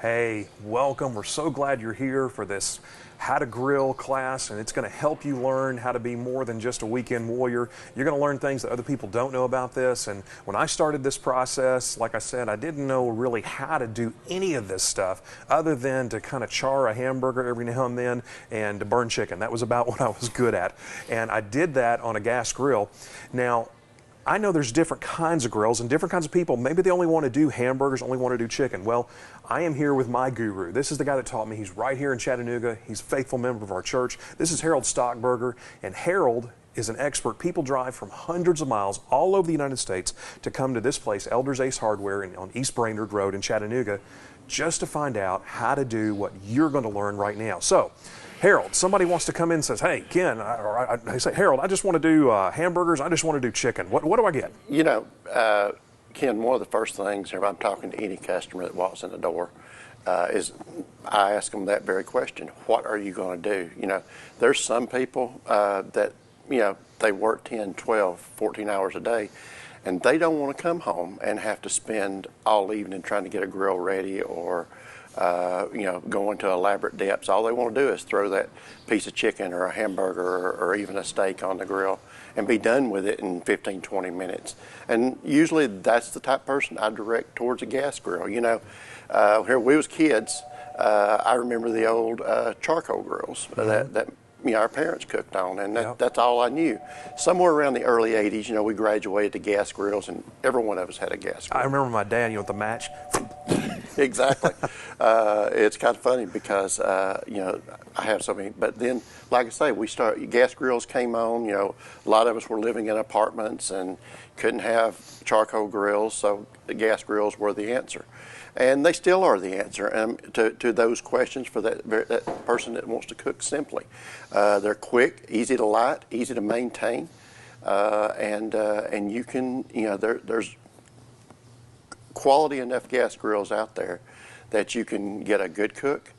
Hey, welcome. We're so glad you're here for this How to Grill class, and it's going to help you learn how to be more than just a weekend warrior. You're going to learn things that other people don't know about this, and when I started this process, like I said, I didn't know really how to do any of this stuff other than to kind of char a hamburger every now and then and to burn chicken. That was about what I was good at, and I did that on a gas grill. Now, I know there's different kinds of grills and different kinds of people. Maybe they only want to do hamburgers, only want to do chicken. Well, I am here with my guru. This is the guy that taught me. He's right here in Chattanooga. He's a faithful member of our church. This is Harold Stockburger, and Harold is an expert. People drive from hundreds of miles all over the United States to come to this place, Elder's Ace Hardware on East Brainerd Road in Chattanooga, just to find out how to do what you're going to learn right now. So, Harold, somebody wants to come in and says, hey, Ken, I say, Harold, I just want to do hamburgers, I just want to do chicken. What do I get? You know, Ken, one of the first things if I'm talking to any customer that walks in the door is I ask them that very question. What are you going to do? You know, there's some people that, you know, they work 10, 12, 14 hours a day, and they don't want to come home and have to spend all evening trying to get a grill ready or you know, go into elaborate depths. All they want to do is throw that piece of chicken or a hamburger or even a steak on the grill and be done with it in 15, 20 minutes. And usually that's the type of person I direct towards a gas grill. You know, here we was kids, I remember the old charcoal grills that you know, our parents cooked on, and that's all I knew. Somewhere around the early 80s, you know, we graduated to gas grills, and every one of us had a gas grill. I remember my dad, you know, with the match. Exactly. It's kind of funny because, you know, I have so many, but then, like I say, gas grills came on, you know, a lot of us were living in apartments and couldn't have charcoal grills, so the gas grills were the answer. And they still are the answer to those questions for that person that wants to cook simply. They're quick, easy to light, easy to maintain, and you can, you know, there's quality enough gas grills out there that you can get a good cook,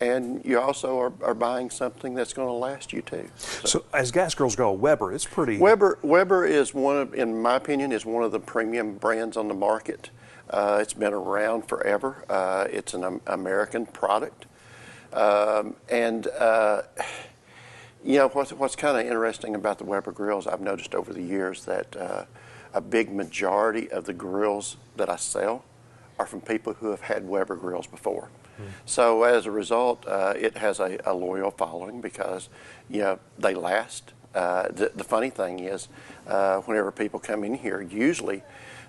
and you also are buying something that's going to last you too. So as gas grills go, Weber, it's pretty. Weber is one of, in my opinion, is one of the premium brands on the market. It's been around forever. It's an American product, and you know what's kind of interesting about the Weber grills. I've noticed over the years that a big majority of the grills that I sell are from people who have had Weber grills before. So as a result, it has a loyal following because, you know, they last. The funny thing is, whenever people come in here, usually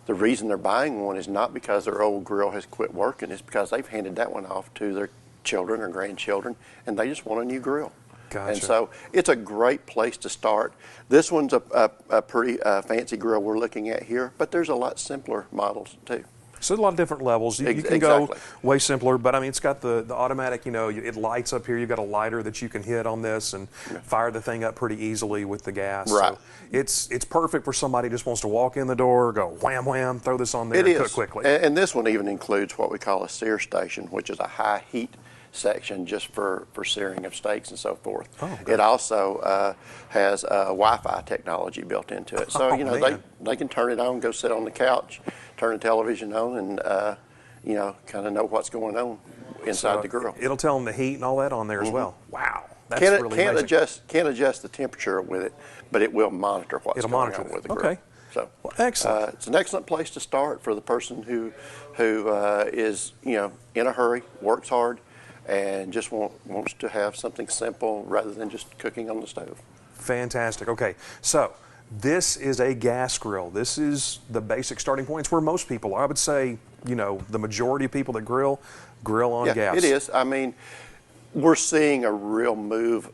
the reason they're buying one is not because their old grill has quit working. It's because they've handed that one off to their children or grandchildren, and they just want a new grill. Gotcha. And so it's a great place to start. This one's a pretty fancy grill we're looking at here, but there's a lot simpler models too. So a lot of different levels. You can go way simpler, but I mean, it's got the automatic, you know, it lights up here. You've got a lighter that you can hit on this and fire the thing up pretty easily with the gas. Right. So it's perfect for somebody who just wants to walk in the door, go wham, wham, throw this on there and cook quickly. And this one even includes what we call a sear station, which is a high heat section just for searing of steaks and so forth. Oh, it also has Wi-Fi technology built into it. So, you know, they can turn it on, go sit on the couch, turn the television on, and, you know, kind of know what's going on inside the grill. It'll tell them the heat and all that on there as well. Wow. That's really amazing. Can't adjust the temperature with it, but it will monitor what's going on with the grill. Okay. So, well, excellent. It's an excellent place to start for the person who is, you know, in a hurry, works hard, and just wants to have something simple rather than just cooking on the stove. Fantastic. Okay, so this is a gas grill. This is the basic starting point. It's where most people are. I would say, you know, the majority of people that grill on gas. It is. I mean, we're seeing a real move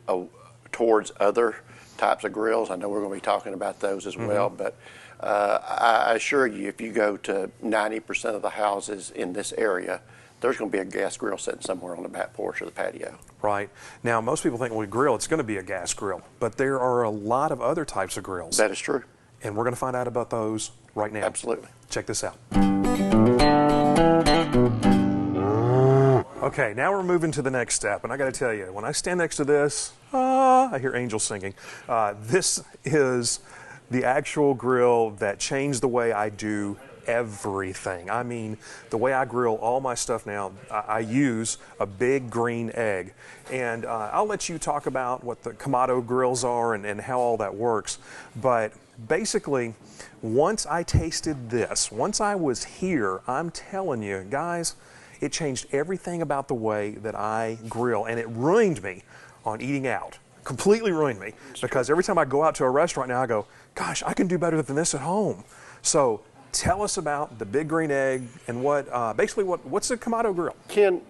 towards other types of grills. I know we're going to be talking about those as well, but I assure you, if you go to 90% of the houses in this area, there's going to be a gas grill sitting somewhere on the back porch or the patio. Right. Now, most people think when we grill, it's going to be a gas grill, but there are a lot of other types of grills. That is true. And we're going to find out about those right now. Absolutely. Check this out. Okay, now we're moving to the next step, and I got to tell you, when I stand next to this, I hear angels singing. This is the actual grill that changed the way I do everything. I mean, the way I grill all my stuff now, I use a big green egg. And I'll let you talk about what the Kamado grills are and how all that works. But basically, once I tasted this, once I was here, I'm telling you, guys, it changed everything about the way that I grill, and it ruined me on eating out. Completely ruined me, because every time I go out to a restaurant now, I go, gosh, I can do better than this at home. So tell us about the big green egg and what's the Kamado grill? Ken,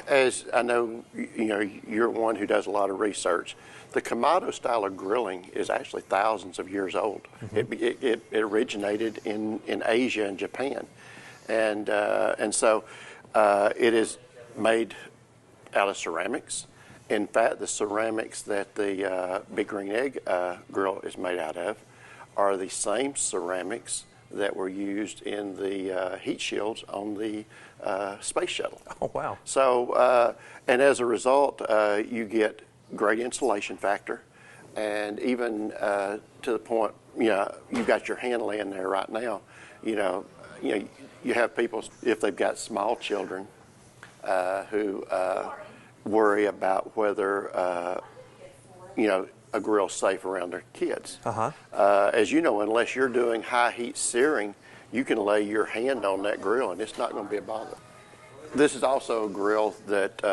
as I know, you're one who does a lot of research. The Kamado style of grilling is actually thousands of years old. Mm-hmm. It originated in Asia and Japan, and so it is made out of ceramics. In fact, the ceramics that the Big Green Egg grill is made out of are the same ceramics that were used in the heat shields on the space shuttle. Oh, wow. So, and as a result, you get great insulation factor, and even to the point, you've got your hand laying there right now. You have people, if they've got small children, who worry about whether a grill's safe around their kids. As you know, unless you're doing high heat searing, you can lay your hand on that grill and it's not going to be a bother. This is also a grill that,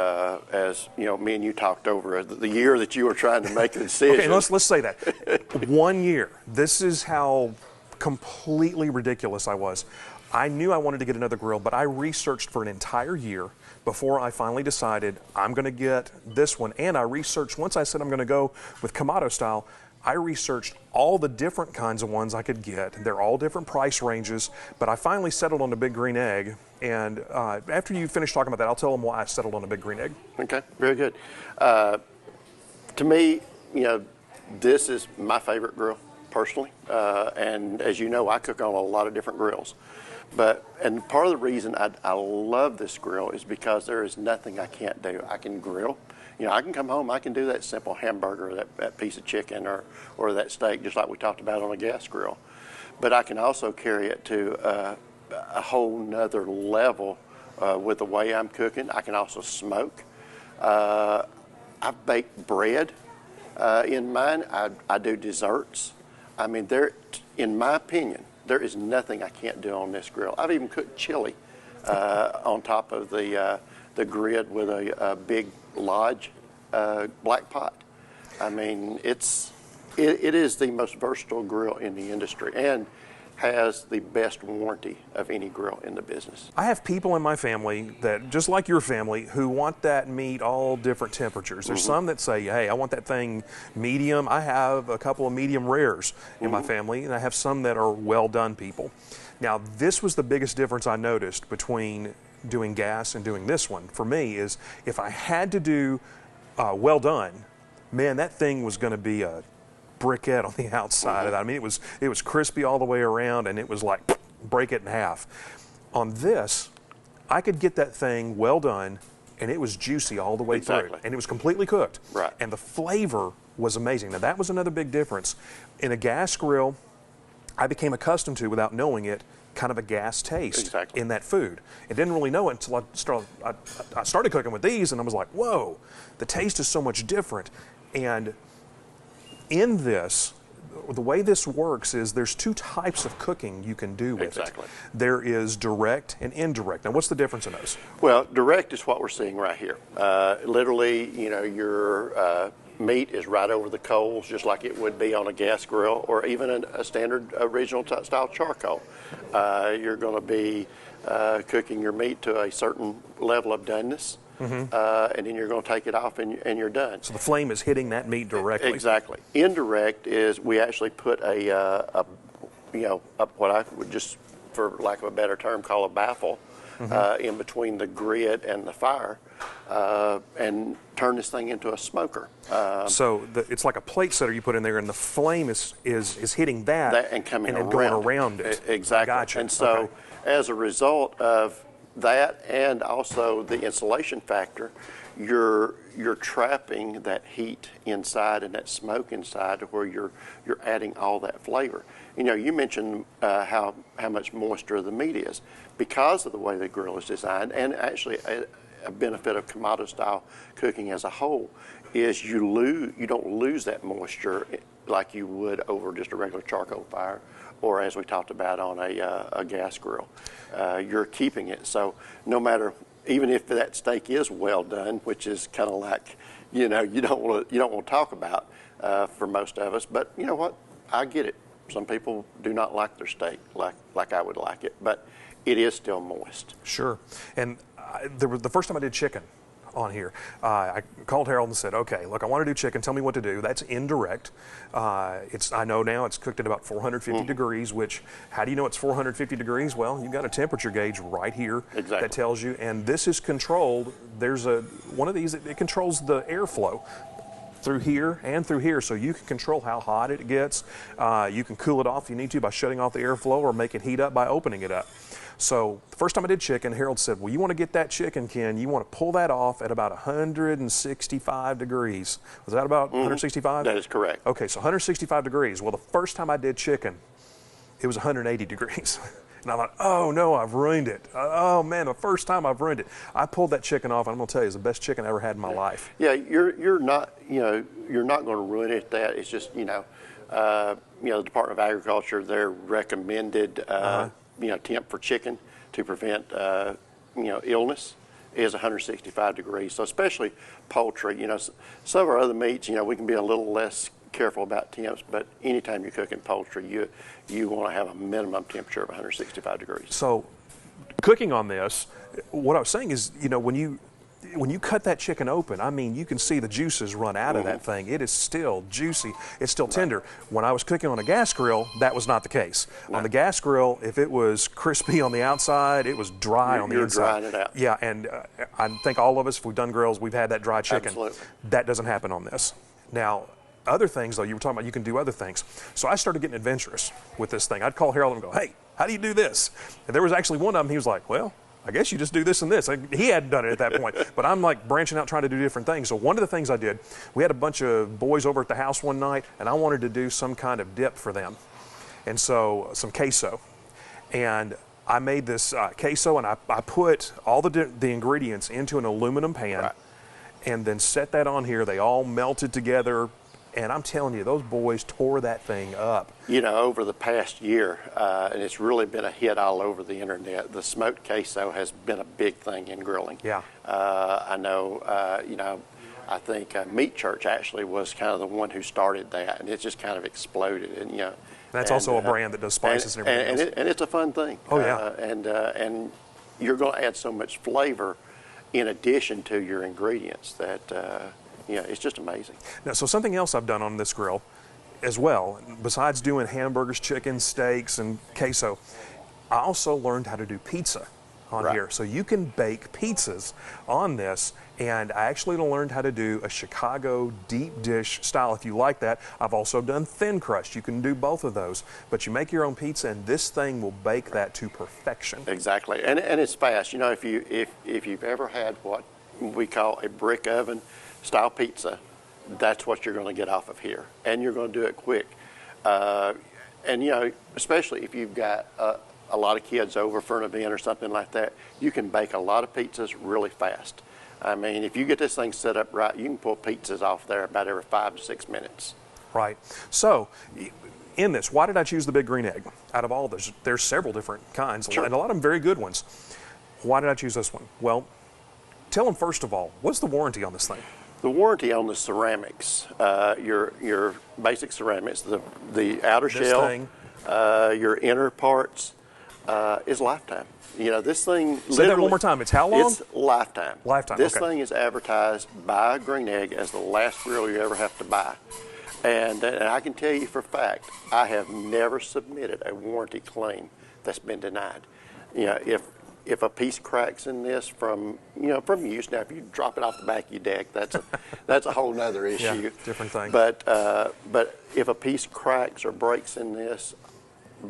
as me and you talked over the year that you were trying to make the decision. Okay, let's say that. 1 year. This is how completely ridiculous I was. I knew I wanted to get another grill, but I researched for an entire year before I finally decided I'm going to get this one. And I researched, once I said I'm going to go with Kamado style, I researched all the different kinds of ones I could get. They're all different price ranges, but I finally settled on the Big Green Egg. And after you finish talking about that, I'll tell them why I settled on the Big Green Egg. Okay, very good. To me, this is my favorite grill personally. And as you know, I cook on a lot of different grills. And part of the reason I love this grill is because there is nothing I can't do. I can grill. I can come home, I can do that simple hamburger, that piece of chicken, or that steak, just like we talked about on a gas grill. But I can also carry it to a whole nother level with the way I'm cooking. I can also smoke. I bake bread in mine. I do desserts. I mean, in my opinion, there is nothing I can't do on this grill. I've even cooked chili on top of the grid with a big Lodge black pot. I mean, it is the most versatile grill in the industry and has the best warranty of any grill in the business. I have people in my family that, just like your family, who want that meat all different temperatures. There's some that say, hey, I want that thing medium. I have a couple of medium rares in my family, and I have some that are well done people. Now, this was the biggest difference I noticed between doing gas and doing this one. For me, is if I had to do well done, man, that thing was going to be a briquette on the outside of that. I mean, it was crispy all the way around, and it was like break it in half. On this, I could get that thing well done, and it was juicy all the way through, and it was completely cooked. Right. And the flavor was amazing. Now, that was another big difference. In a gas grill, I became accustomed to, without knowing it, kind of a gas taste in that food. I didn't really know it until I started cooking with these, and I was like, whoa, the taste is so much different. And in this, the way this works is there's two types of cooking you can do with it. There is direct and indirect. Now, what's the difference in those? Well, direct is what we're seeing right here. Literally, your meat is right over the coals, just like it would be on a gas grill or even a standard original style charcoal. You're going to be cooking your meat to a certain level of doneness. And then you're going to take it off and you're done. So the flame is hitting that meat directly. Exactly. Indirect is we actually put what I would just, for lack of a better term, call a baffle in between the grid and the fire, and turn this thing into a smoker. So it's like a plate setter you put in there, and the flame is hitting that and coming and going around it. Exactly. Gotcha. And so as a result of that and also the insulation factor, you're trapping that heat inside and that smoke inside to where you're adding all that flavor. You know, you mentioned how much moisture the meat is because of the way the grill is designed, and actually a benefit of Kamado style cooking as a whole is you don't lose that moisture like you would over just a regular charcoal fire, or as we talked about on a gas grill. You're keeping it, so no matter, even if that steak is well done, which is kind of like, you know, you don't want to talk about for most of us, but you know what, I get it. Some people do not like their steak like I would like it, but it is still moist. Sure. And the first time I did chicken on here, I called Harold and said, okay, look, I want to do chicken. Tell me what to do. That's indirect. I know now it's cooked at about 450 degrees, which, how do you know it's 450 degrees? Well, you've got a temperature gauge right here that tells you, and this is controlled. There's one of these, it controls the airflow through here and through here, so you can control how hot it gets. You can cool it off if you need to by shutting off the airflow, or make it heat up by opening it up. So the first time I did chicken, Harold said, well, you want to get that chicken, Ken, you want to pull that off at about 165 degrees. Was that about 165? That is correct. Okay, so 165 degrees. Well, the first time I did chicken, it was 180 degrees. And I thought, oh no, I've ruined it. Oh man, the first time I've ruined it. I pulled that chicken off, and I'm gonna tell you, it's the best chicken I ever had in my life. Yeah, you're not going to ruin it. That it's just the Department of Agriculture, their recommended temp for chicken to prevent illness is 165 degrees. So especially poultry, some of our other meats, we can be a little less careful about temps, but anytime you're cooking poultry, you want to have a minimum temperature of 165 degrees. So cooking on this, what I was saying is, when you cut that chicken open, I mean, you can see the juices run out of that thing. It is still juicy. It's still tender. When I was cooking on a gas grill, that was not the case. On the gas grill, if it was crispy on the outside, it was dry on the inside. You're drying it out. Yeah, and I think all of us, if we've done grills, we've had that dry chicken. Absolutely. That doesn't happen on this. Now, other things, though, you were talking about you can do other things. So I started getting adventurous with this thing. I'd call Harold and go, hey, how do you do this? And there was actually one of them, he was like, well, I guess you just do this and this. He hadn't done it at that point, but I'm like branching out trying to do different things. So one of the things I did, we had a bunch of boys over at the house one night, and I wanted to do some kind of dip for them. And so some queso. And I made this queso, and I put all the ingredients into an aluminum pan, and then set that on here. They all melted together. And I'm telling you, those boys tore that thing up. Over the past year, and it's really been a hit all over the internet, the smoked queso has been a big thing in grilling. Yeah. I know, I think Meat Church actually was kind of the one who started that, and it just kind of exploded. And that's also a brand that does spices and everything else. And it's a fun thing. Oh, yeah. And you're going to add so much flavor in addition to your ingredients that... it's just amazing. Now, so something else I've done on this grill as well, besides doing hamburgers, chicken, steaks, and queso, I also learned how to do pizza on here. So you can bake pizzas on this, and I actually learned how to do a Chicago deep dish style if you like that. I've also done thin crust. You can do both of those, but you make your own pizza, and this thing will bake that to perfection. Exactly, and it's fast. If you've ever had what we call a brick oven style pizza, that's what you're going to get off of here, and you're going to do it quick. And especially if you've got a lot of kids over for an event or something like that, you can bake a lot of pizzas really fast. I mean, if you get this thing set up right, you can pull pizzas off there about every 5 to 6 minutes. Right. So in this, why did I choose the big green egg? Out of all this, there's several different kinds, and a lot of them very good ones. Why did I choose this one? Well, tell them first of all, what's the warranty on this thing? The warranty on the ceramics, your basic ceramics, the outer shell, your inner parts, is lifetime. This thing. Say that one more time. It's how long? It's lifetime. Lifetime. This thing is advertised by Green Egg as the last grill you ever have to buy, and I can tell you for a fact, I have never submitted a warranty claim that's been denied. If a piece cracks in this from use, now if you drop it off the back of your deck, that's a whole nother issue. Yeah, different thing. But if a piece cracks or breaks in this,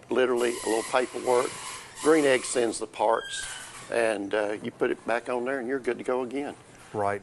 literally a little paperwork, Green Egg sends the parts and you put it back on there, and you're good to go again. Right.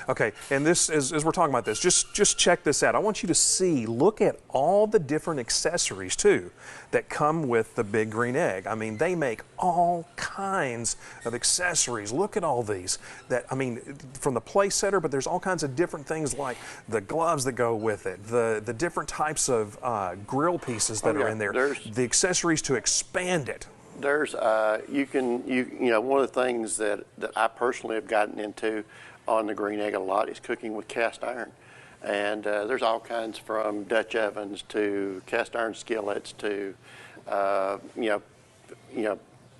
Okay, and this, as we're talking about this, just check this out. I want you to see, look at all the different accessories too that come with the Big Green Egg. I mean, they make all kinds of accessories. Look at all these. That, I mean, from the place setter, but there's all kinds of different things like the gloves that go with it, the different types of grill pieces that are in there, the accessories to expand it. There's you know, one of the things that I personally have gotten into on the Green Egg a lot is cooking with cast iron, and there's all kinds from Dutch ovens to cast iron skillets to you know,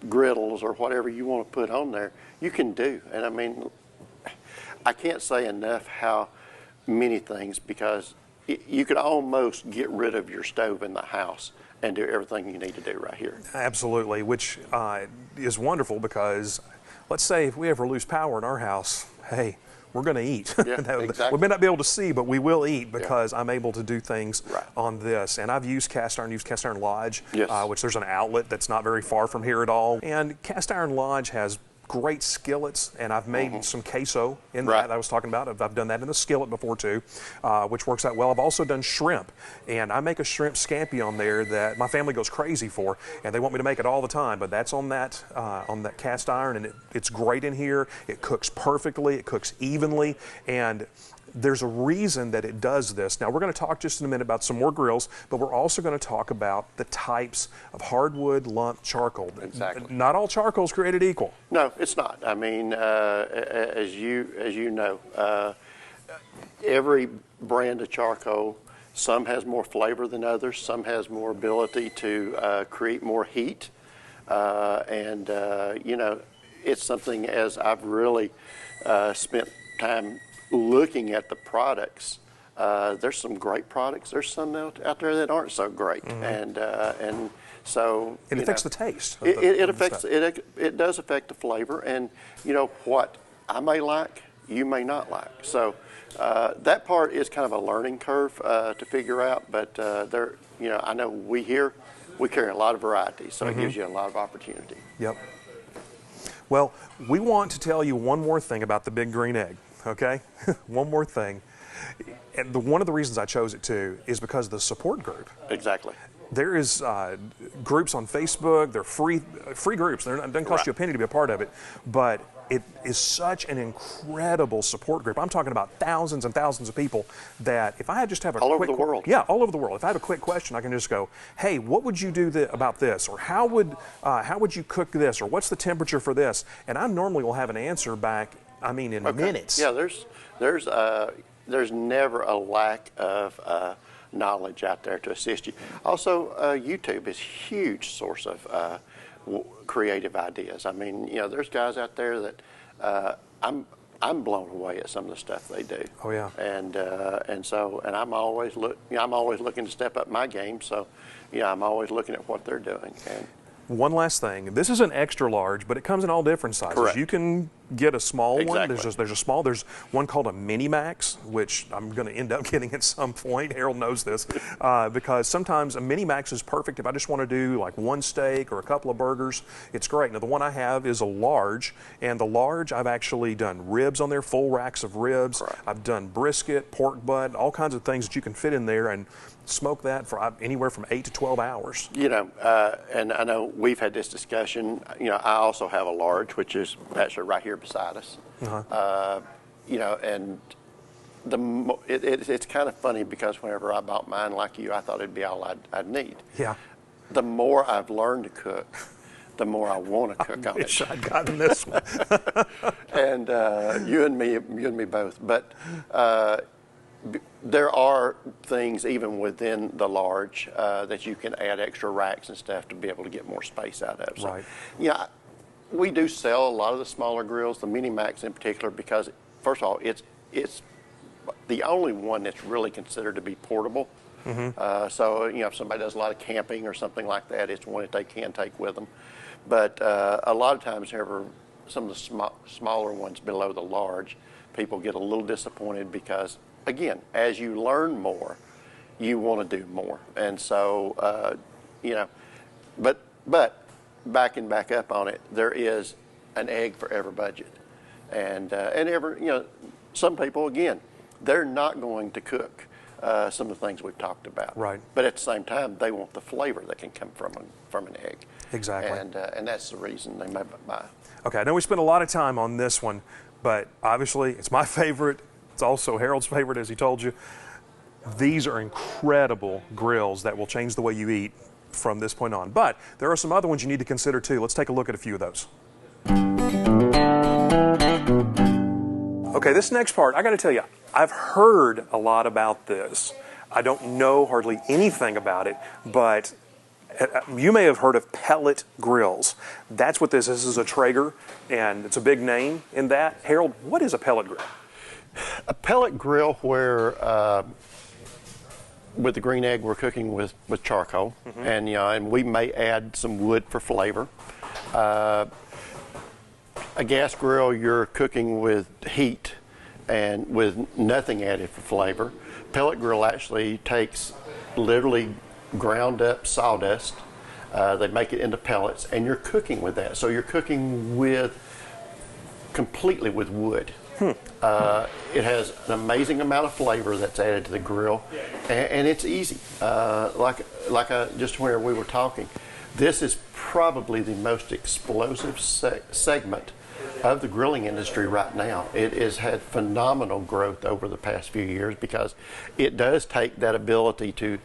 griddles or whatever you want to put on there. You can do, and I mean, I can't say enough how many things, because you could almost get rid of your stove in the house and do everything you need to do right here. Absolutely, which is wonderful, because let's say if we ever lose power in our house, hey, we're going to eat. Yeah, exactly. We may not be able to see, but we will eat, because I'm able to do things right on this. And I've used Cast Iron Lodge, yes, which there's an outlet that's not very far from here at all. And Cast Iron Lodge has great skillets, and I've made some queso in that I was talking about. I've done that in the skillet before too, which works out well. I've also done shrimp, and I make a shrimp scampi on there that my family goes crazy for, and they want me to make it all the time, but that's on that cast iron, and it's great in here. It cooks perfectly, it cooks evenly, and there's a reason that it does this. Now, we're going to talk just in a minute about some more grills, but we're also going to talk about the types of hardwood lump charcoal. Exactly. Not all charcoal is created equal. No, it's not. I mean, as you know, every brand of charcoal, some has more flavor than others, some has more ability to create more heat, and you know, it's something, as I've really spent time looking at the products, there's some great products. There's some out there that aren't so great, and so it affects the taste. It does affect the flavor, and you know what I may like, you may not like. So that part is kind of a learning curve to figure out. But there, you know, I know we carry a lot of variety, so it gives you a lot of opportunity. Yep. Well, we want to tell you one more thing about the Big Green Egg. Okay, one more thing. And one of the reasons I chose it too is because of the support group. Exactly. There is groups on Facebook. They're free groups. It doesn't cost you a penny to be a part of it, but it is such an incredible support group. I'm talking about thousands and thousands of people that if I had just have a all quick, over the world. Yeah, all over the world. If I have a quick question, I can just go, hey, what would you do about this? Or how would you cook this? Or what's the temperature for this? And I normally will have an answer back, I mean, in minutes. Yeah, there's never a lack of knowledge out there to assist you. Also, YouTube is a huge source of creative ideas. I mean, you know, there's guys out there that I'm blown away at some of the stuff they do. Oh yeah. And I'm always looking to step up my game. So, yeah, I'm always looking at what they're doing. And one last thing. This is an extra large, but it comes in all different sizes. Correct. You can get a small one. Exactly. There's one called a Mini Max, which I'm going to end up getting at some point. Harold knows this, because sometimes a Mini Max is perfect if I just want to do like one steak or a couple of burgers. It's great. Now the one I have is a large, and the large I've actually done ribs on there, full racks of ribs. Correct. I've done brisket, pork butt, all kinds of things that you can fit in there and smoke that for anywhere from 8 to 12 hours. You know, and I know we've had this discussion. You know, I also have a large, which is actually right here beside us. You know, and it's kind of funny because whenever I bought mine, like you, I thought it'd be all I'd need. Yeah. The more I've learned to cook, the more I want to cook I on wish it. I'd gotten this one. And you and me both. But there are things even within the large that you can add extra racks and stuff to be able to get more space out of. So, Right. Yeah, we do sell a lot of the smaller grills, the Mini Max in particular, because first of all, it's the only one that's really considered to be portable. So, you know, if somebody does a lot of camping or something like that, it's one that they can take with them. But a lot of times, however, some of the smaller ones below the large, people get a little disappointed because, again, as you learn more, you want to do more. And so, you know, but backing back up on it, there is an egg for every budget, and every some people again, they're not going to cook some of the things we've talked about. Right. But at the same time, they want the flavor that can come from an egg. Exactly. And that's the reason they may buy. Okay, I know we spent a lot of time on this one, but obviously it's my favorite. It's also Harold's favorite, as he told you. These are incredible grills that will change the way you eat from this point on. But there are some other ones you need to consider too. Let's take a look at a few of those. Okay, this next part, I got to tell you, I've heard a lot about this. I don't know hardly anything about it, but you may have heard of pellet grills. That's what this is. This is a Traeger, and it's a big name in that. Harold, what is a pellet grill? A pellet grill where with the green egg we're cooking with charcoal, and we may add some wood for flavor. A gas grill, you're cooking with heat and with nothing added for flavor. Pellet grill actually takes literally ground up sawdust. They make it into pellets, and you're cooking with that. So you're cooking completely with wood. It has an amazing amount of flavor that's added to the grill, and it's easy. Just where we were talking, this is probably the most explosive segment of the grilling industry right now. It has had phenomenal growth over the past few years because it does take that ability to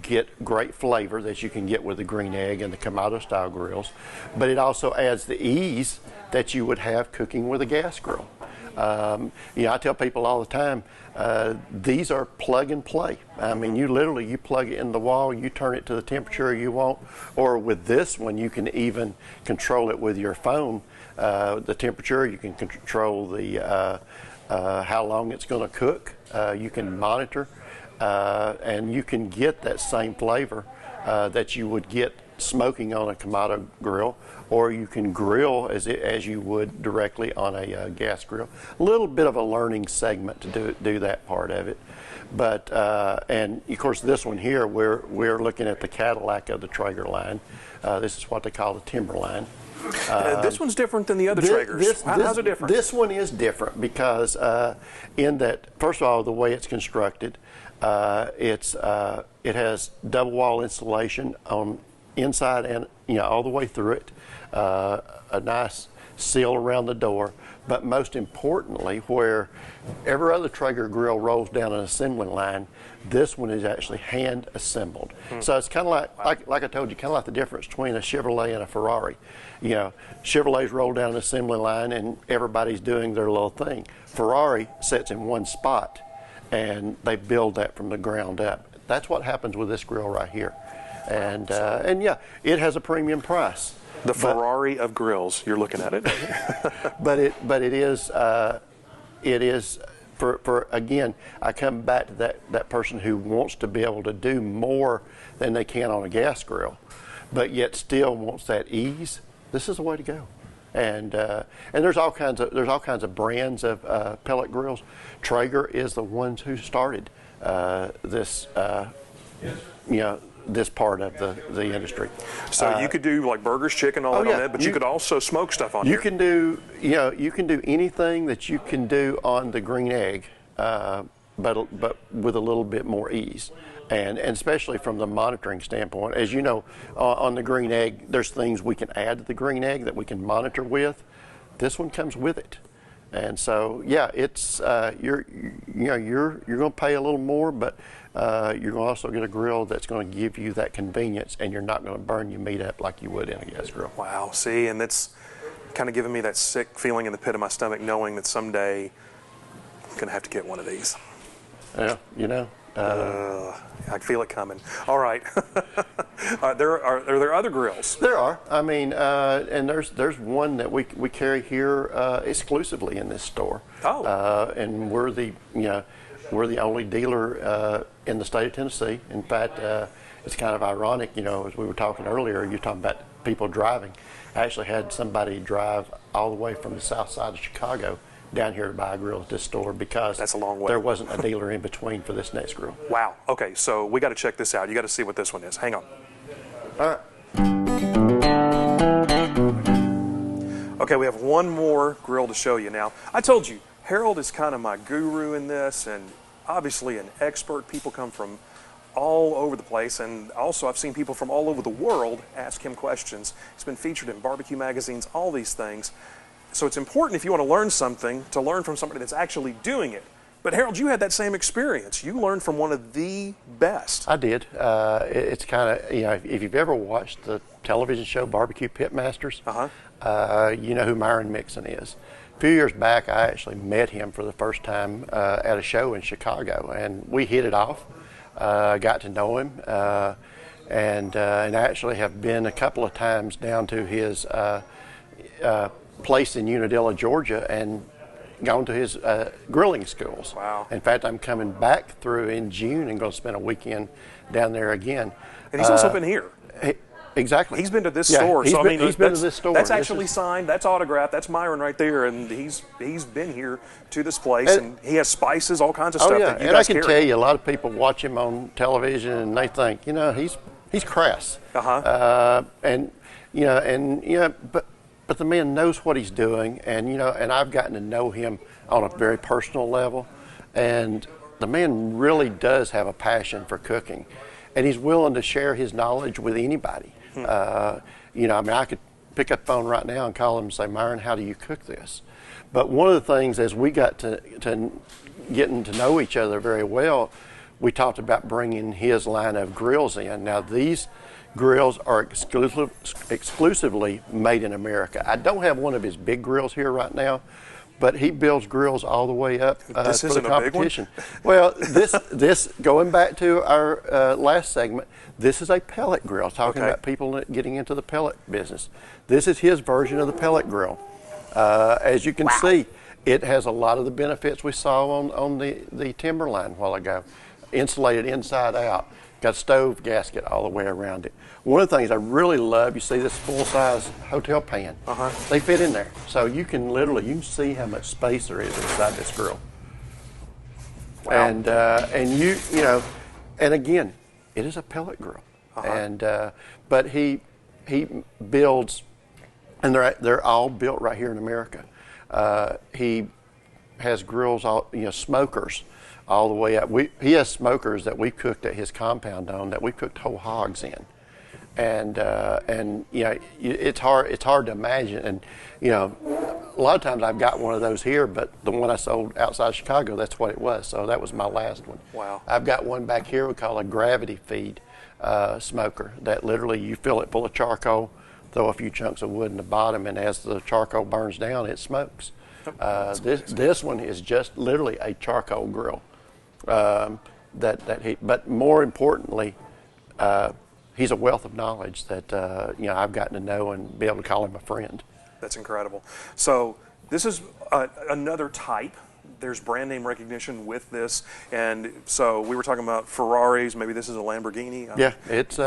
get great flavor that you can get with the green egg and the Kamado style grills, but it also adds the ease that you would have cooking with a gas grill. I tell people all the time, these are plug and play. I mean, you plug it in the wall, you turn it to the temperature you want, or with this one, you can even control it with your phone. The temperature, you can control the how long it's going to cook. You can monitor, and you can get that same flavor that you would get smoking on a Kamado grill, or you can grill as you would directly on a gas grill. A little bit of a learning segment to do that part of it, but and of course this one here we're looking at the Cadillac of the Traeger line. This is what they call the Timberline. This one's different than the other Traegers. How's it different? This one is different because in that, first of all, the way it's constructed, it has double wall insulation on inside and all the way through it, a nice seal around the door. But most importantly, where every other Traeger grill rolls down an assembly line, this one is actually hand assembled. So it's kind of like I told you, kind of like the difference between a Chevrolet and a Ferrari. Chevrolets roll down an assembly line and everybody's doing their little thing. Ferrari sits in one spot and they build that from the ground up. That's what happens with this grill right here. And yeah, it has a premium price. The Ferrari of grills, you're looking at it. but it is for again, I come back to that person who wants to be able to do more than they can on a gas grill, but yet still wants that ease. This is the way to go. And there's all kinds of brands of pellet grills. Traeger is the ones who started this this part of the industry. So you could do like burgers, chicken, all that on it, but you could also smoke stuff on here. You can do anything that you can do on the green egg, but with a little bit more ease. And especially from the monitoring standpoint, as you know, on the green egg, there's things we can add to the green egg that we can monitor with. This one comes with it, and so yeah, it's you're going to pay a little more, but you're going to also get a grill that's going to give you that convenience, and you're not going to burn your meat up like you would in a gas grill. Wow, see, and that's kind of giving me that sick feeling in the pit of my stomach, knowing that someday I'm going to have to get one of these. Yeah, I feel it coming. All right. Are there other grills? There are. I mean, and there's one that we carry here exclusively in this store. Oh. And we're the only dealer in the state of Tennessee. In fact, it's kind of ironic. As we were talking earlier, you're talking about people driving. I actually had somebody drive all the way from the south side of Chicago down here to buy a grill at this store because that's a long way. There wasn't a dealer in between for this next grill. Wow. Okay, so we got to check this out. You got to see what this one is. Hang on. All right. Okay, we have one more grill to show you now. I told you, Harold is kind of my guru in this, and obviously an expert. People come from all over the place, and also I've seen people from all over the world ask him questions. He's been featured in barbecue magazines, all these things. So it's important, if you want to learn something, to learn from somebody that's actually doing it. But Harold, you had that same experience. You learned from one of the best. I did. It's kind of, if you've ever watched the television show Barbecue Pitmasters, you know who Myron Mixon is. A few years back, I actually met him for the first time at a show in Chicago, and we hit it off. Got to know him, and actually have been a couple of times down to his place in Unadilla, Georgia, and gone to his grilling schools. Wow. In fact, I'm coming back through in June and going to spend a weekend down there again. And he's also been here. Exactly. He's been to this store. He's been to this store. That's actually signed. That's autographed. That's Myron right there, and he's been here to this place, and he has spices, all kinds of stuff that you and guys I can carry. tell you, a lot of people watch him on television, and they think, he's crass. But the man knows what he's doing, and I've gotten to know him on a very personal level, and the man really does have a passion for cooking, and he's willing to share his knowledge with anybody. I could pick up the phone right now and call him and say, Myron, how do you cook this? But one of the things, as we got to getting to know each other very well, we talked about bringing his line of grills in. Now, these grills are exclusively made in America. I don't have one of his big grills here right now, but he builds grills all the way up for the competition. Well, this going back to our last segment, this is a pellet grill, talking about people getting into the pellet business. This is his version of the pellet grill. As you can see, it has a lot of the benefits we saw on the Timberline a while ago. Insulated inside out, got a stove gasket all the way around it. One of the things I really love, you see this full-size hotel pan. They fit in there. So you can see how much space there is inside this grill. Wow. And again, it is a pellet grill. But he builds, and they're all built right here in America. He has grills, smokers all the way up. He has smokers that we cooked at his compound on that we cooked whole hogs in. And it's hard to imagine. And a lot of times I've got one of those here, but the one I sold outside Chicago, that's what it was. So that was my last one. Wow. I've got one back here we call a gravity feed smoker that literally you fill it full of charcoal, throw a few chunks of wood in the bottom, and as the charcoal burns down, it smokes. This one is just literally a charcoal grill. But more importantly, he's a wealth of knowledge that I've gotten to know and be able to call him a friend. That's incredible. So this is another type. There's brand name recognition with this, and so we were talking about Ferraris. Maybe this is a Lamborghini. Yeah, it's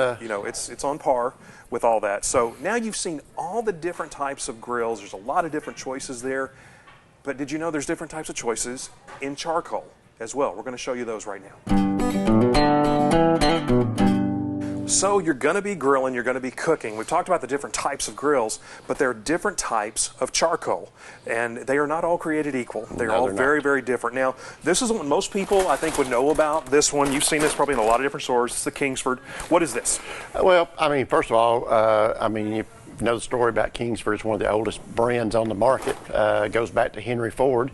it's on par with all that. So now you've seen all the different types of grills. There's a lot of different choices there, but did you know there's different types of choices in charcoal as well? We're going to show you those right now. So you're going to be grilling, you're going to be cooking. We've talked about the different types of grills, but there are different types of charcoal, and they are not all created equal. They're all very, very different. Now, this is what most people, I think, would know about. This one, you've seen this probably in a lot of different stores. It's the Kingsford. What is this? Well, first of all, you know the story about Kingsford. It's one of the oldest brands on the market. It goes back to Henry Ford.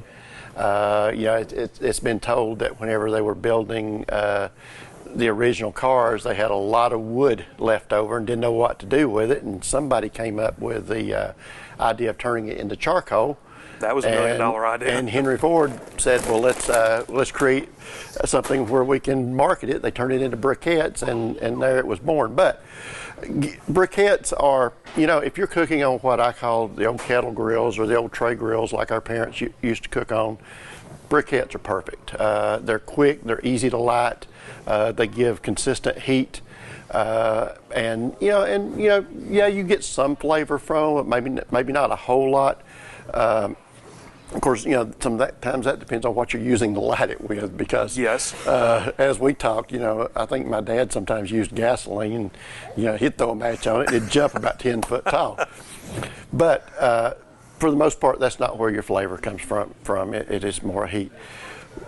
It's been told that whenever they were building the original cars, they had a lot of wood left over and didn't know what to do with it, and somebody came up with the idea of turning it into charcoal. That was $1 million idea. And Henry Ford said, well, let's create something where we can market it. They turned it into briquettes, and there it was born. But briquettes are, if you're cooking on what I call the old kettle grills or the old tray grills like our parents used to cook on, briquettes are perfect. They're quick, they're easy to light, they give consistent heat, you get some flavor from it, maybe not a whole lot. Of course, sometimes that depends on what you're using to light it with, because as we talked, I think my dad sometimes used gasoline, and he'd throw a match on it, it'd jump about 10 foot tall. But for the most part, that's not where your flavor comes from. It is more heat.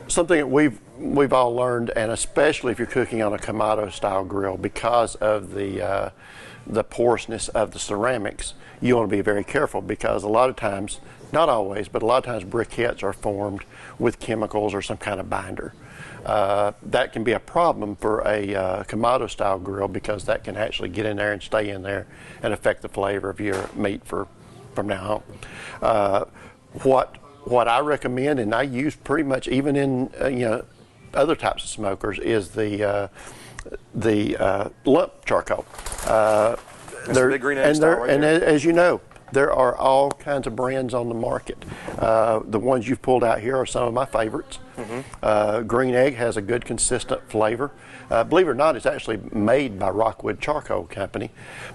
Something that we've all learned, and especially if you're cooking on a Kamado style grill, because of the porousness of the ceramics, you want to be very careful, because a lot of times, not always, but a lot of times briquettes are formed with chemicals or some kind of binder. That can be a problem for a Kamado style grill, because that can actually get in there and stay in there and affect the flavor of your meat from now on. What I recommend, and I use pretty much even in other types of smokers, is the lump charcoal. That's the big green egg style right and there. as you know, there are all kinds of brands on the market. The ones you've pulled out here are some of my favorites. Green Egg has a good consistent flavor. Believe it or not, it's actually made by Rockwood Charcoal Company,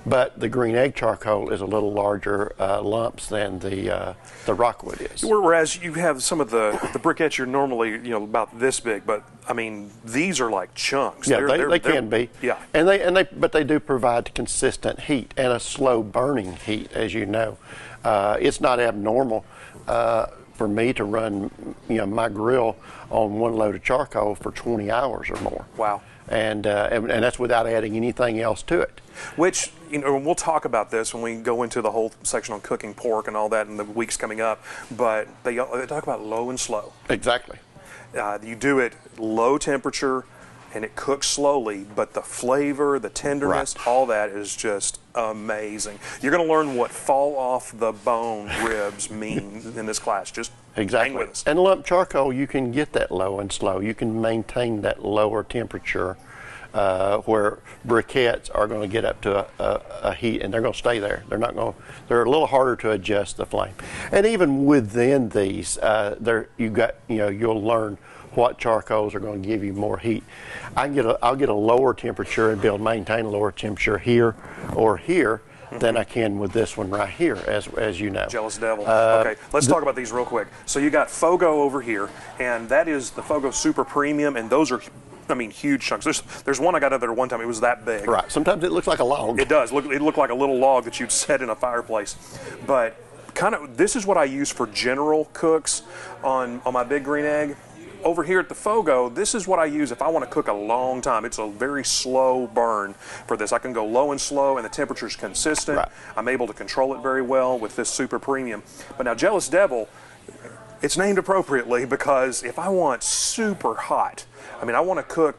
but the Green Egg charcoal is a little larger lumps than the Rockwood is. Whereas you have some of the briquettes, you're normally about this big, but I mean these are like chunks. Yeah, they can be. Yeah, but they do provide consistent heat and a slow burning heat, as you know. It's not abnormal for me to run my grill on one load of charcoal for 20 hours or more. Wow. And that's without adding anything else to it. Which, we'll talk about this when we go into the whole section on cooking pork and all that in the weeks coming up, but they talk about low and slow. Exactly. You do it low temperature and it cooks slowly, but the flavor, the tenderness, all that is just amazing. You're going to learn what fall off the bone ribs mean in this class. Just hang with us. And lump charcoal, you can get that low and slow. You can maintain that lower temperature where briquettes are going to get up to a heat, and they're going to stay there. They're a little harder to adjust the flame. And even within these, you'll learn what charcoals are going to give you more heat. I'll get a lower temperature and be able to maintain a lower temperature here or here than I can with this one right here, as you know. Jealous Devil. Okay, let's talk about these real quick. So you got Fogo over here, and that is the Fogo Super Premium, and those are, huge chunks. There's one I got out there one time. It was that big. Right. Sometimes it looks like a log. It does. It looked like a little log that you'd set in a fireplace. But this is what I use for general cooks on my big green egg. Over here at the Fogo, this is what I use if I want to cook a long time. It's a very slow burn for this. I can go low and slow, and the temperature's consistent. Right. I'm able to control it very well with this Super Premium. But now Jealous Devil, it's named appropriately, because if I want super hot, I want to cook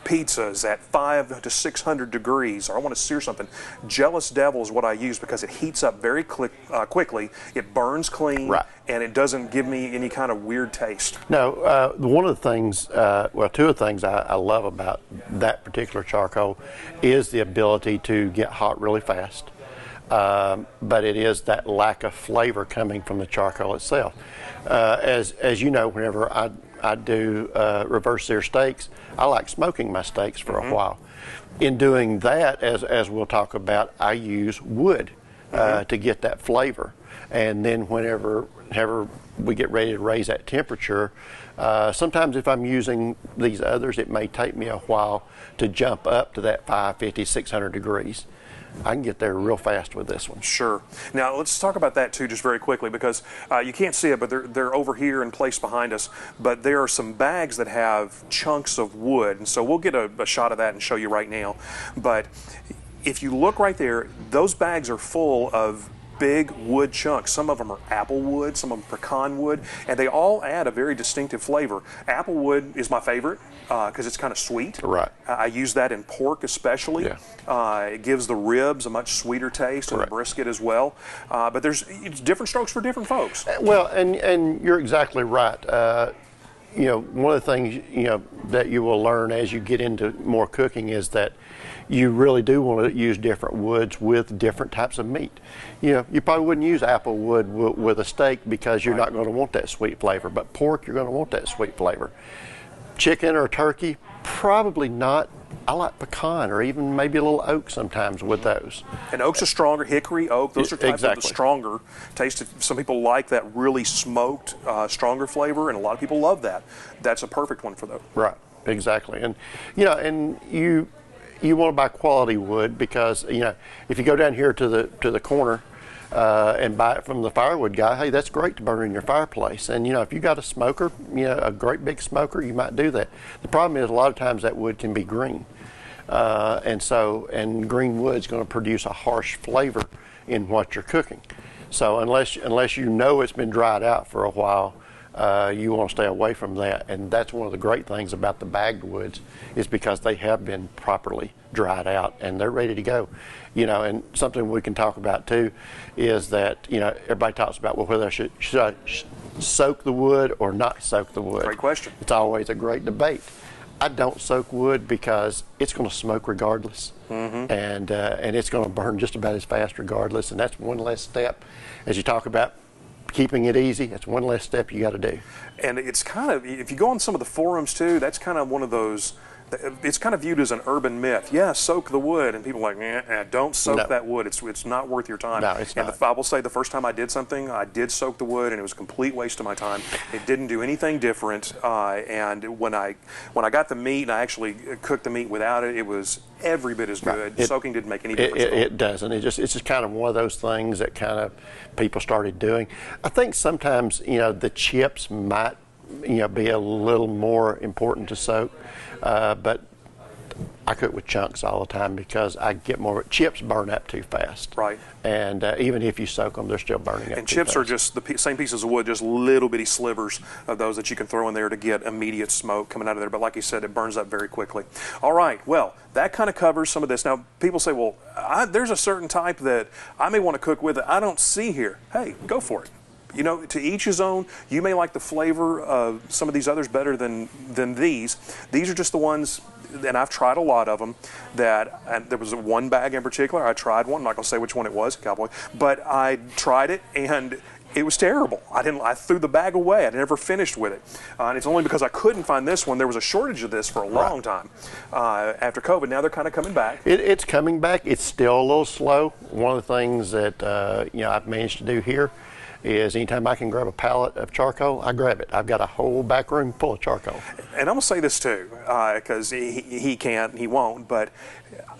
pizzas at 500 to 600 degrees, or I want to sear something, Jealous Devil is what I use, because it heats up very quickly, it burns clean, right, and it doesn't give me any kind of weird taste. No, one of the things, two of the things I love about that particular charcoal is the ability to get hot really fast. But it is that lack of flavor coming from the charcoal itself. As you know, whenever I do reverse sear steaks, I like smoking my steaks for a while. In doing that, as we'll talk about, I use wood to get that flavor. And then whenever we get ready to raise that temperature, sometimes if I'm using these others, it may take me a while to jump up to that 550, 600 degrees. I can get there real fast with this one. Sure. Now let's talk about that too, just very quickly, because you can't see it, but they're over here and placed behind us. But there are some bags that have chunks of wood, and so we'll get a shot of that and show you right now. But if you look right there, those bags are full of big wood chunks. Some of them are apple wood, some of them pecan wood, and they all add a very distinctive flavor. Apple wood is my favorite because it's kind of sweet. Right. I use that in pork especially. Yeah. It gives the ribs a much sweeter taste, and the brisket as well. But it's different strokes for different folks. Well, and you're exactly right. One of the things that you will learn as you get into more cooking is that you really do want to use different woods with different types of meat. You probably wouldn't use apple wood with a steak because you're not going to want that sweet flavor, but pork, you're going to want that sweet flavor. Chicken or turkey, probably not. I like pecan or even maybe a little oak sometimes with those. And oaks are stronger. Hickory, oak, those are types of the stronger taste. Some people like that really smoked, stronger flavor, and a lot of people love that. That's a perfect one for those. Right, exactly. And you want to buy quality wood because if you go down here to the corner, and buy it from the firewood guy, hey, that's great to burn in your fireplace. And, if you got a smoker, a great big smoker, you might do that. The problem is a lot of times that wood can be green. And green wood's going to produce a harsh flavor in what you're cooking. So unless you know it's been dried out for a while, you want to stay away from that. And that's one of the great things about the bagged woods, is because they have been properly dried out and they're ready to go. And something we can talk about too is that, everybody talks about, well, whether should I soak the wood or not soak the wood. Great question. It's always a great debate. I don't soak wood because it's going to smoke regardless, and it's going to burn just about as fast regardless. And that's one less step, as you talk about keeping it easy. That's one less step you got to do. And it's kind of, if you go on some of the forums too, that's kind of one of those. It's kind of viewed as an urban myth. Yeah, soak the wood, and people are like, don't soak that wood. It's not worth your time. No, it's not. And I will say, the first time I did something, I did soak the wood, and it was a complete waste of my time. It didn't do anything different. And when I got the meat, and I actually cooked the meat without it, it was every bit as good. Soaking didn't make any difference at all. It doesn't. It's just kind of one of those things that kind of people started doing. I think sometimes the chips might be a little more important to soak. But I cook with chunks all the time because I get more. Chips burn up too fast. Right. And even if you soak them, they're still burning up. And too chips fast. are just the same pieces of wood, just little bitty slivers of those that you can throw in there to get immediate smoke coming out of there. But like you said, it burns up very quickly. All right. Well, that kind of covers some of this. Now, people say, well, there's a certain type that I may want to cook with that I don't see here. Hey, go for it. To each his own. You may like the flavor of some of these others better than these. These are just the ones, and I've tried a lot of them, and there was one bag in particular. I tried one. I'm not going to say which one it was, Cowboy, but I tried it, and it was terrible. I threw the bag away. I never finished with it. And it's only because I couldn't find this one. There was a shortage of this for a long time after COVID. Now they're kind of coming back. It's coming back. It's still a little slow. One of the things that I've managed to do here is anytime I can grab a pallet of charcoal, I grab it. I've got a whole back room full of charcoal. And I'm going to say this too, because he can't, he won't, but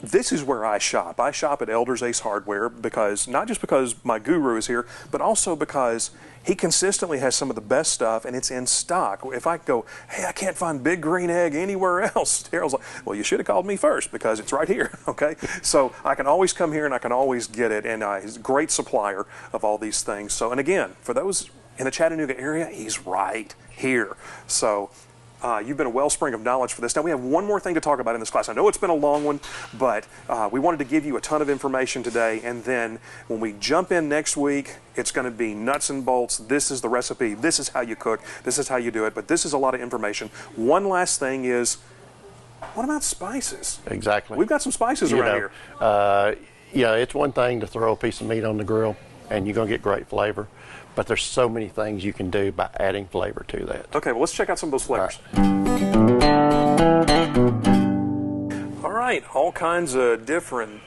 this is where I shop. I shop at Elder's Ace Hardware because, not just because my guru is here, but also because he consistently has some of the best stuff and it's in stock. If I go, hey, I can't find Big Green Egg anywhere else, Daryl's like, well, you should have called me first because it's right here, okay? So I can always come here and I can always get it, and he's a great supplier of all these things. So, and again, for those in the Chattanooga area, he's right here. So you've been a wellspring of knowledge for this. Now, we have one more thing to talk about in this class. I know it's been a long one, but we wanted to give you a ton of information today, and then when we jump in next week, it's going to be nuts and bolts. This is the recipe. This is how you cook. This is how you do it, but this is a lot of information. One last thing is, what about spices? Exactly. We've got some spices around here. It's one thing to throw a piece of meat on the grill, and you're going to get great flavor. But there's so many things you can do by adding flavor to that. Okay, well, let's check out some of those flavors. All right, all kinds of different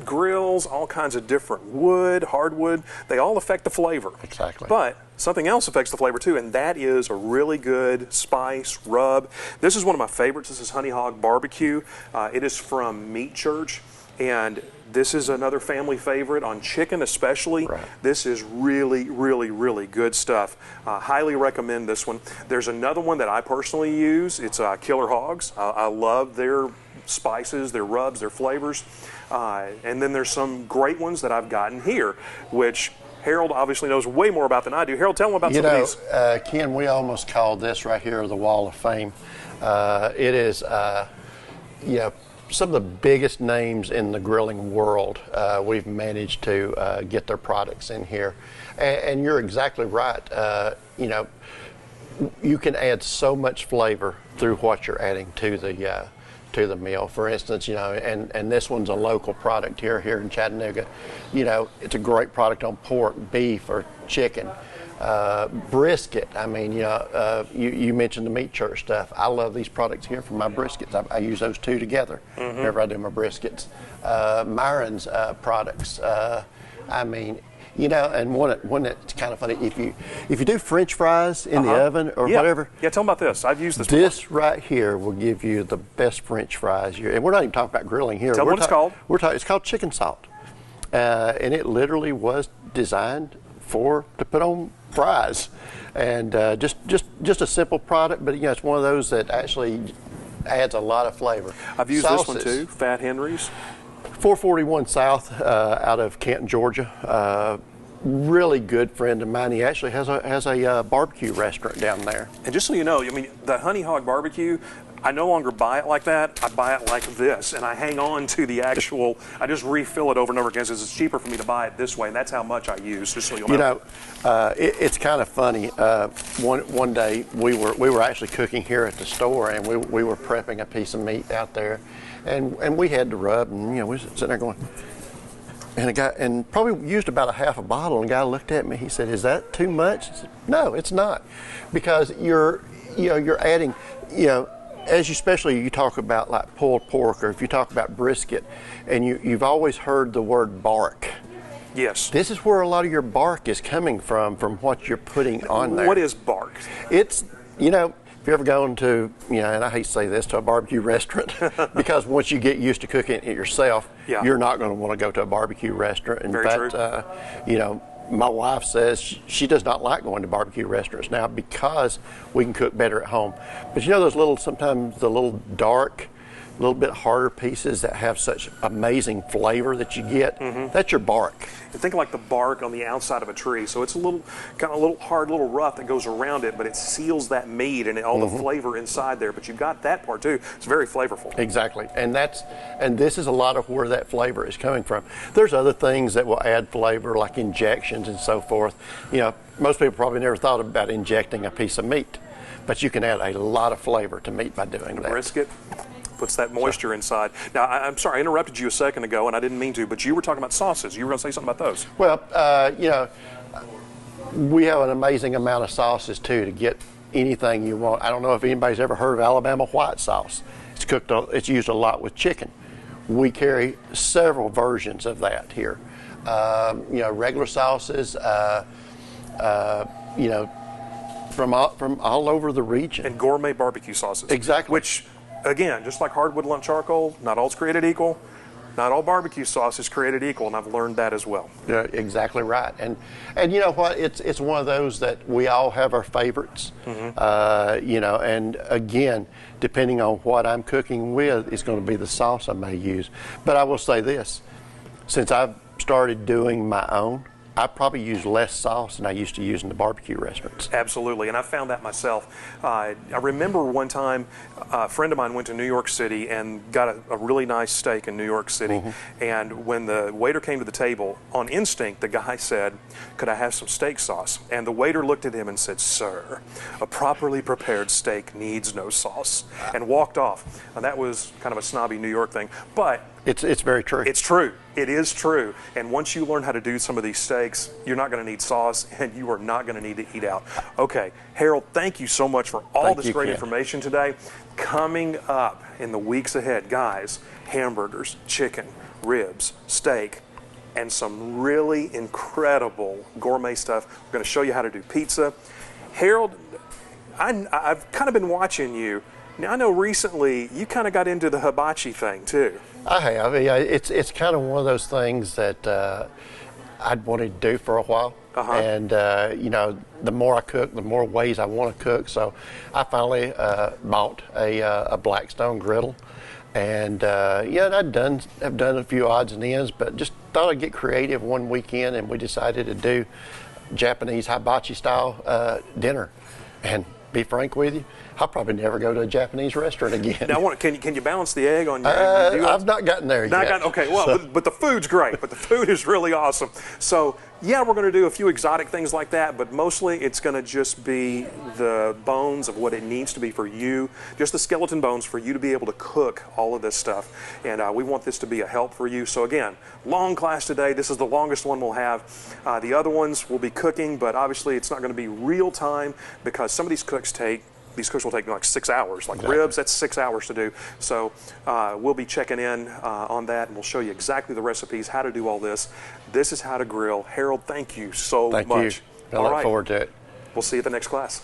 grills, all kinds of different wood, hardwood. They all affect the flavor. Exactly. But something else affects the flavor too, and that is a really good spice rub. This is one of my favorites. This is Honey Hog Barbecue. It is from Meat Church, and this is another family favorite on chicken especially. Right. This is really, really, really good stuff. Highly recommend this one. There's another one that I personally use. It's Killer Hogs. I love their spices, their rubs, their flavors. And then there's some great ones that I've gotten here, which Harold obviously knows way more about than I do. Harold, tell them about some of these. Ken, we almost call this right here the Wall of Fame. It is, some of the biggest names in the grilling world. We've managed to get their products in here, and you're exactly right. You can add so much flavor through what you're adding to the meal. For instance, and this one's a local product here in Chattanooga. It's a great product on pork, beef, or chicken. Brisket. I mean, you mentioned the Meat Church stuff. I love these products here for my briskets. I use those two together whenever I do my briskets. Myron's products. And one that's kind of funny. If you do French fries in the oven or whatever. Yeah, tell them about this. I've used this. This right here will give you the best French fries. And we're not even talking about grilling here. Tell them what it's called. It's called chicken salt. and it literally was designed to put on fries, and just a simple product, but it's one of those that actually adds a lot of flavor. I've used this one too, Fat Henry's. 441 South out of Canton, Georgia. Really good friend of mine. He actually has a barbecue restaurant down there. And just so you know, I mean, the Honey Hog Barbecue, I no longer buy it like that. I buy it like this, and I hang on to the actual. I just refill it over and over again because it's cheaper for me to buy it this way, and that's how much I use. Just so you'll know. It's kind of funny. One day we were actually cooking here at the store, and we were prepping a piece of meat out there, and we had to rub, and we were sitting there going. And a guy, and probably used about a half a bottle, and the guy looked at me. He said, "Is that too much?" I said, "No, it's not, because you're adding, especially you talk about like pulled pork, or if you talk about brisket, and you've always heard the word bark. Yes. This is where a lot of your bark is coming from what you're putting on there. What is bark? It's if you ever gone to, and I hate to say this, to a barbecue restaurant, because once you get used to cooking it yourself, you're not going to want to go to a barbecue restaurant. In fact, my wife says she does not like going to barbecue restaurants now because we can cook better at home. But those sometimes the little dark, a little bit harder pieces that have such amazing flavor that you get, that's your bark. And think like the bark on the outside of a tree. So it's a little hard, little rough that goes around it, but it seals that meat and all the flavor inside there. But you've got that part too. It's very flavorful. Exactly. And this is a lot of where that flavor is coming from. There's other things that will add flavor, like injections and so forth. Most people probably never thought about injecting a piece of meat, but you can add a lot of flavor to meat by doing that. Brisket puts that moisture inside. Now, I'm sorry, I interrupted you a second ago, and I didn't mean to, but you were talking about sauces. You were going to say something about those. Well, we have an amazing amount of sauces, too, to get anything you want. I don't know if anybody's ever heard of Alabama white sauce. It's used a lot with chicken. We carry several versions of that here. Regular sauces, from all over the region. And gourmet barbecue sauces. Exactly. Which, again, just like hardwood lump charcoal, not all's created equal. Not all barbecue sauce is created equal, and I've learned that as well. Yeah, exactly right. And you know what? It's one of those that we all have our favorites. And again, depending on what I'm cooking with, it's going to be the sauce I may use. But I will say this: since I've started doing my own, I probably use less sauce than I used to use in the barbecue restaurants. Absolutely, and I found that myself. I remember one time a friend of mine went to New York City and got a really nice steak in New York City, and when the waiter came to the table, on instinct, the guy said, "Could I have some steak sauce?" And the waiter looked at him and said, "Sir, a properly prepared steak needs no sauce," and walked off. And that was kind of a snobby New York thing, but it's very true. It's true. It is true. And once you learn how to do some of these steaks, you're not going to need sauce, and you are not going to need to eat out. Okay, Harold, thank you so much for all this great information today. Coming up in the weeks ahead, guys, hamburgers, chicken, ribs, steak, and some really incredible gourmet stuff. We're going to show you how to do pizza. Harold, I've kind of been watching you. Now, I know recently you kind of got into the hibachi thing too. I have. Yeah, it's kind of one of those things that I'd wanted to do for a while. And, the more I cook, the more ways I want to cook. So I finally bought a Blackstone griddle. And, I've done a few odds and ends, but just thought I'd get creative one weekend, and we decided to do Japanese hibachi style dinner. And be frank with you, I'll probably never go to a Japanese restaurant again. Now, can you balance the egg on your? I've not gotten there yet. Okay, well, but the food's great. But the food is really awesome. So, yeah, we're going to do a few exotic things like that, but mostly it's going to just be the bones of what it needs to be for you, just the skeleton bones for you to be able to cook all of this stuff. And we want this to be a help for you. So, again, long class today. This is the longest one we'll have. The other ones will be cooking, but obviously it's not going to be real time because some of these cooks will take like 6 hours. Like ribs, that's 6 hours to do. So we'll be checking in on that, and we'll show you exactly the recipes, how to do all this. This is How to Grill. Harold, thank you so much. Thank you. I look forward to it. We'll see you at the next class.